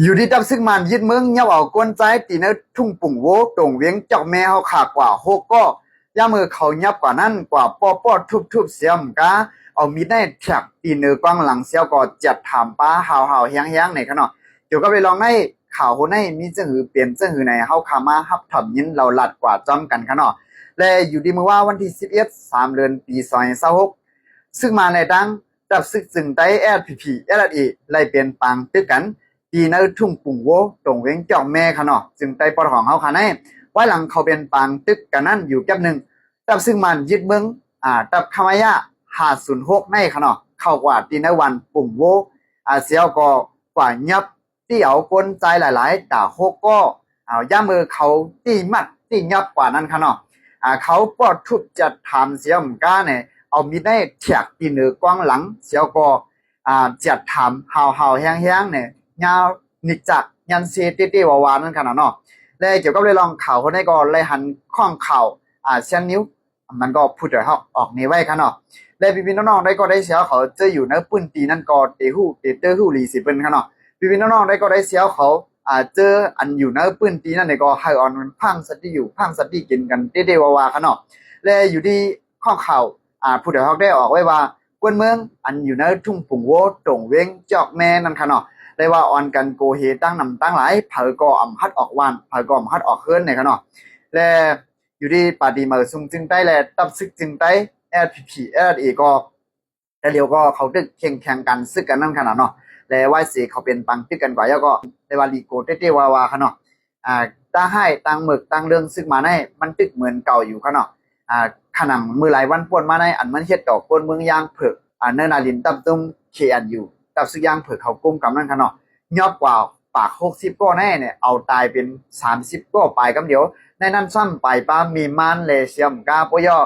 อยู่ที่ตับซึ่งมันยึดเมืองเงาเอากวนใจตีเนื้อทุ่งปุ่งโวตรงเวียงเจ้าแม่เฮาขากว่าโฮก็ย่ามือเขายับกว่านั้นกว่าป้อทุบเสียมกาเอามีดได้แท็กตีเนื้อกว้างหลังเสียวก็จัดถามป้าหาวแห้งในขนาดเดี๋ยวก็ไปลองให้ข่าวคนให้มีจังหือเปลี่ยนจังหือในเฮาขามาฮับถับยินเราลัดกว่าจอมกันขนาดและอยู่ดีมือว่าวันที่11 3เดือนปี2026ซึ่งมาในดังจับซึกจึงได้LPP LRE ไล่เปลี่ยนปังตึกกันตีในทุ่งปุ่งโวตรงเว้งเจ้าแม่ขนาดจึงได้ปอดของเฮาค่ะในไว้หลังเขาเป็นปังตึกกันนั่นอยู่แป๊บนึงจับซึ่งมันยึดเมืองตับคำายะ506ในขนาดเข้ากว่าตีในวันปุ่งโวเสียวก็กว่ายับที่เอากวนใจหลายๆแต่โฮก็เอาย่ามือเขาตีมัดตียับกว่านั้นขนาดเขาปอดทุบจัดทำเสียมก้าเนี่ยเอามีดได้แฉกตีเหนือกว้างหลังเสียวก็จัดทำหาวแห้งเนี่ยยาวนิจักยันเซตี้วานนั่นขนาดเนาะเลยเกี่ยวกับเลยลองข่าวคนนี้ก็เลยหันข้องข่าวเส้นนิ้วมันก็พูดเดี๋ยวเขาออกในไว้ค่ะเนาะเลยพี่น้องๆได้ก็ได้เสียวเขาจะอยู่ในปืนตีนั่นก็เตเตอร์หูหลีสิเป็นค่ะเนาะพี่น้องๆได้ก็ได้เสียวเขาเจออันอยู่ในปืนตีนั่นเนี่ยก็ให้ออนมันพังสติอยู่พังสติกินกันวาค่ะเนาะเลยอยู่ที่ข้องข่าวผู้เดี๋ยวเขาได้ออกไว้ว่ากวนเมืองอันอยู่ในทุ่งปุ่งโวตรงเว้งจอกแม่นั่นค่ะเนาะได้ว่าออนกันโกเฮตั้งนำตั้งหลายเผอก็อำฮัดออกวันเผอก็อำฮัดออกเคินเนี่ยค่ะเนาะและอยู่ที่ปาดีมาซุงจึงได้แลตับซึกจึงได้LPP LREก็แต่เดียวก็เขาตึกแข่งกันซึกกันนั่นขนาดเนาะและว่าสิเขาเป็นปังตึกกันกว่าแล้วก็ได้ว่าลีโกเต้วาค่ะเนาะตั้งให้ตั้งหมึกตั้งเรื่องซึกมาในมันตึกเหมือนเก่าอยู่ค่ะเนาะขนำมือหลายวันป่วนมาในอันมันเฮ็ดดอกป่วนเมืองยางเผือกเนินนาลินตับตุ้มเคอันอยู่ตับซึกยางเผือกเขากุ้มกับนั่นค่ะเนาะยอบกว่าปาก60ก็แน่เนี่ยเอาตายเป็น30ก็ไปกำเดียวในนั้นซ้ำไปป้ามีมันเลเซียมกาปย่อ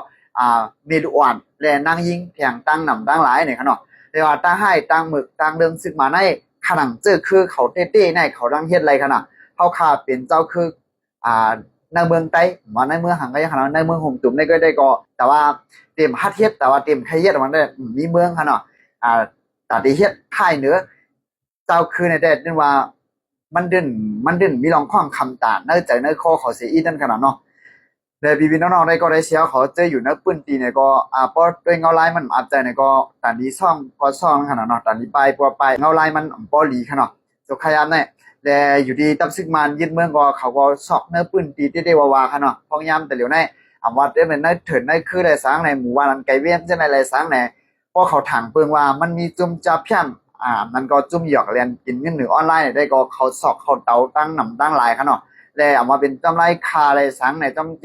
มีดุอ่อนแลนั่งยิงแข่งตั้งหนำตั้งหลายเนี่ยค่ะเนาะแต่ว่าตั้งให้ตั้งหมึกตั้งเรื่องซึกมาในขนังเจอคือเขาเต้ในเขาดังเฮ็ดอะไรค่ะเนาะเขาคาเป็นเจ้าคือในเมืองไต้ว่าในเมืองหังก็ยังขนาดในเมืองห่มจุ่มได้ก็แต่ว่าเต็มฮัดเฮ็ดแต่ว่าเต็มไข่เฮ็ดมันได้มีเมืองค่ะเนาะแต่ที่เฮ็ดค่ายเหนือเจ้าคือในแต่นึกว่ามันดึนมีรองข้องคำตาเนื้อใจเนื้อคอเขาเสียอีนั่นขนาดเนาะเลยพี่น้องๆได้ก็ได้เชียวเขาเจออยู่ในปืนตีเนี่ยก็พอด้วยเงาลายมันอับใจเนี่ยก็ตานนี้ซ่องก็ซ่องขนาดเนาะตานนี้ไปปัวไปเงาลายมันปอหลีขนาดสุขยามเนี่ยแต่อยู่ดีตับซึกมันยึดเมืองก็เขาก็ซอกเนื้อปืนตีได้วาขนาดพองยามแต่เหลียวในว่าได้เป็นในเถิดในคือได้สร้างในหมู่บ้านไกลเวียนจะในไรสร้างในพอเขาถังเปิงว่ามันมีจุ่มจับเพี้ยนมันก็จุ่มหยอกเรียนกินเงินหรือออนไลน์ได้ก็เขาสอกเขาเตาตั้งหนำตั้งลายขนาดแล้วมาเป็นจำไรคาอะไรสร้างในจำเจ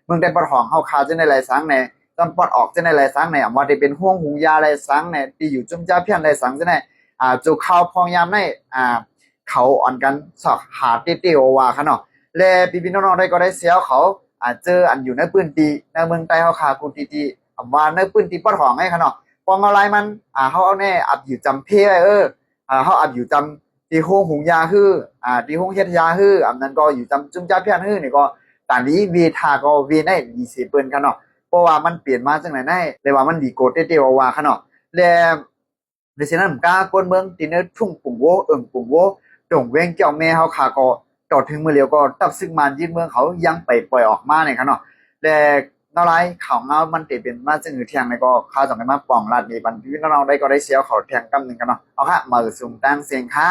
เมืองได้ปอดของเฮาคาจะในไรสร้างในจำปอดออกจะในไรสร้างในว่าได้เป็นห่วงหุงยาไรสร้างในที่อยู่จุ่มจับเพี้ยนไรสร้างจะในจูเข้าพองยามในเขาอ่อนกันสอกหาเตี้ยวว่าขนาดและพี่น้องๆได้ก็ได้เสียวเขาเจออันอยู่ในปืนตีในเมืองใต้เฮาคากูตีว่าในปืนตีปอดของให้ขนาดปองอะไรมันเขาเอาแน่อับอยู่จำเพไว้เขาอับอยู่จำตีโฮงหุงยาฮื้อตีโฮงเฮ็ดยาฮื้ออันนั้นก็อยู่จำจุ่มจ้าเพี้ยนฮื้อนี่ก็ตอนนี้วีทาก็วีได้ดีสิเปิ้นค่ะเนาะเพราะว่ามันเปลี่ยนมาจังไหนได้เลยว่ามันดีโกเต้ว่าค่ะเนาะแล้วในเช่นนั้นกล้ากวนเมืองตีเนทุ่งปุ่งโวปุ่งโวตรงเว้งเจ้าแม่เฮาคาก็ต่อถึงมื้อเลียวก็ตับซึกมันยึดเมืองเขายังไปปล่อยออกมาเนี่ยค่ะเนาะแต่เงาไรข่าวเงามันติเป็นมาจึงอยู่เที่ยงในก็ข้าวจะไม่มาป่องลาดมีบันพี่น้องได้ก็ได้เสียวเขาเที่ยงกำหนึ่งกันเนาะเอาฮะมาสุ่มตั้งเสียงค่ะ